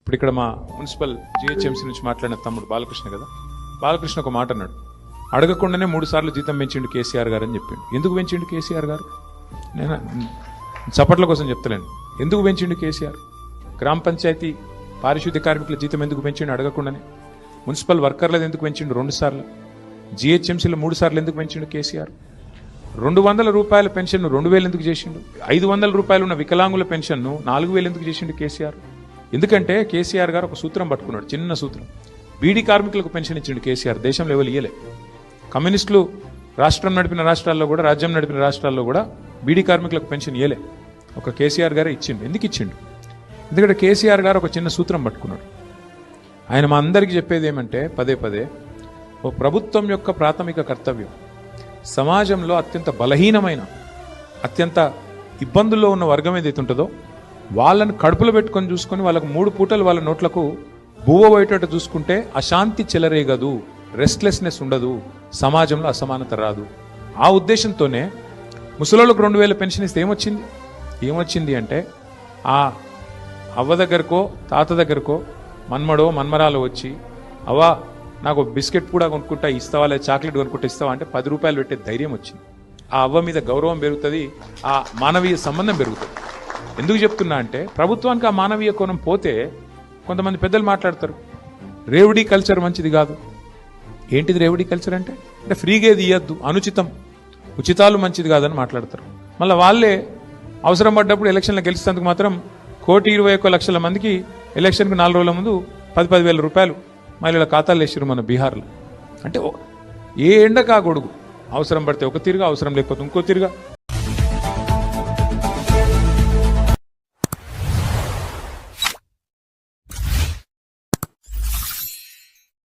ఇప్పుడు ఇక్కడ మా మున్సిపల్ జిహెచ్ఎంసీ నుంచి మాట్లాడిన తమ్ముడు బాలకృష్ణ కదా, బాలకృష్ణ ఒక మాట అన్నాడు, అడగకుండానే 3 సార్లు జీతం పెంచిండు కేసీఆర్ గారు అని చెప్పిండు. ఎందుకు పెంచిండు కేసీఆర్ గారు? నేను చప్పట్ల కోసం చెప్తలేను. ఎందుకు పెంచిండు కేసీఆర్? గ్రామ పంచాయతీ పారిశుద్ధ్య కార్మికుల జీతం ఎందుకు పెంచిండు అడగకుండానే? మున్సిపల్ వర్కర్లది ఎందుకు పెంచిండు 2 సార్లు? జిహెచ్ఎంసీలో 3 సార్లు ఎందుకు పెంచిండు కేసీఆర్? 200 రూపాయల పెన్షన్ 2000 ఎందుకు చేసిండు? 500 రూపాయలు ఉన్న వికలాంగుల పెన్షన్ను 4000 ఎందుకు చేసిండు కేసీఆర్? ఎందుకంటే కేసీఆర్ గారు ఒక సూత్రం పట్టుకున్నాడు, చిన్న సూత్రం. బీడీ కార్మికులకు పెన్షన్ ఇచ్చిండు కేసీఆర్, దేశంలో ఎవరు ఇయ్యలే. కమ్యూనిస్టులు రాష్ట్రం నడిపిన రాష్ట్రాల్లో కూడా, రాజ్యం నడిపిన రాష్ట్రాల్లో కూడా బీడీ కార్మికులకు పెన్షన్ ఇయ్యలే, ఒక కేసీఆర్ గారే ఇచ్చిండు. ఎందుకు ఇచ్చిండు? ఎందుకంటే కేసీఆర్ గారు ఒక చిన్న సూత్రం పట్టుకున్నాడు. ఆయన మా అందరికీ చెప్పేది ఏమంటే పదే పదే, ఓ ప్రభుత్వం యొక్క ప్రాథమిక కర్తవ్యం సమాజంలో అత్యంత బలహీనమైన, అత్యంత ఇబ్బందుల్లో ఉన్న వర్గం ఏదైతే ఉంటుందో వాళ్ళని కడుపులో పెట్టుకొని చూసుకొని వాళ్ళకు 3 పూటలు వాళ్ళ నోట్లకు బువ్వ పోయేటట్టు చూసుకుంటే అశాంతి చెలరేగదు, రెస్ట్లెస్నెస్ ఉండదు, సమాజంలో అసమానత రాదు. ఆ ఉద్దేశంతోనే ముసలోళ్ళకు 2000 పెన్షన్ ఇస్తే ఏమొచ్చింది అంటే, ఆ అవ్వ దగ్గరకో తాత దగ్గరకో మన్మడో మన్మరాలో వచ్చి, అవ్వ నాకు బిస్కెట్ కూడా కొనుక్కుంటా ఇస్తావా, లేదా చాక్లెట్ కొనుక్కుంటా ఇస్తావా అంటే 10 రూపాయలు పెట్టే ధైర్యం వచ్చింది. ఆ అవ్వ మీద గౌరవం పెరుగుతుంది, ఆ మానవీయ సంబంధం పెరుగుతుంది. ఎందుకు చెప్తున్నా అంటే, ప్రభుత్వానికి ఆ మానవీయ కోణం పోతే కొంతమంది పెద్దలు మాట్లాడతారు, రేవడీ కల్చర్ మంచిది కాదు. ఏంటిది రేవడీ కల్చర్ అంటే? అంటే ఫ్రీగా ఏది ఇవ్వద్దు, అనుచితం, ఉచితాలు మంచిది కాదని మాట్లాడతారు. మళ్ళీ వాళ్ళే అవసరం పడ్డప్పుడు ఎలక్షన్లో గెలిచేందుకు మాత్రం 1,21,00,000 మందికి ఎలక్షన్కు 4 రోజుల ముందు 10,000 రూపాయలు మహిళల ఖాతాలు వేసారు మన బీహార్లో. అంటే ఏ ఎండకా గొడుగు, అవసరం పడితే ఒక తీరుగా, అవసరం లేకపోతే ఇంకో తీరుగా.